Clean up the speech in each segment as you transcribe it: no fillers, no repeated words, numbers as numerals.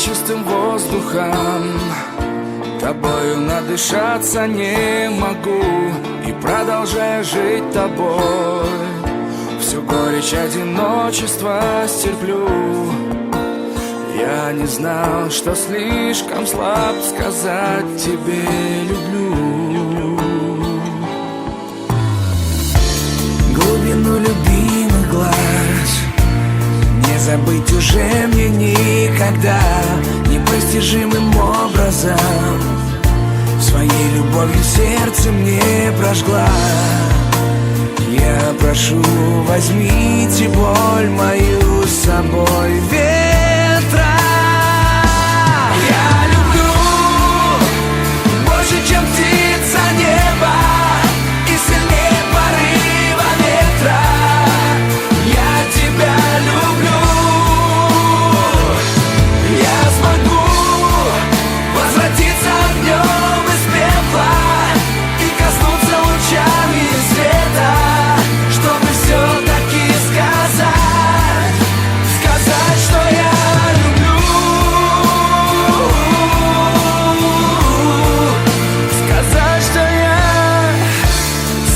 чистым воздухом, тобою надышаться не могу. И продолжая жить тобой, всю горечь одиночества стерплю. Я не знал, что слишком слаб сказать тебе люблю. Глубину любимых глаз не забыть уже мне никогда. Непостижимым образом своей любовью сердце мне прожгла. Я прошу, возьмите боль мою с собой. Ветра я люблю больше, чем птица неба, и сильнее порыва ветра. Я тебя люблю. Я смогу возвратиться огнем из пепла и коснуться лучами света, чтобы все-таки сказать, что я люблю. Сказать, что я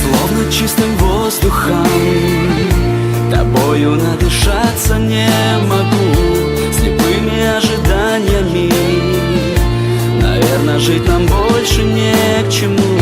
словно чистым воздухом, тобою надышаться не могу. Слепыми ожиданиями, наверное, жить нам больше не к чему.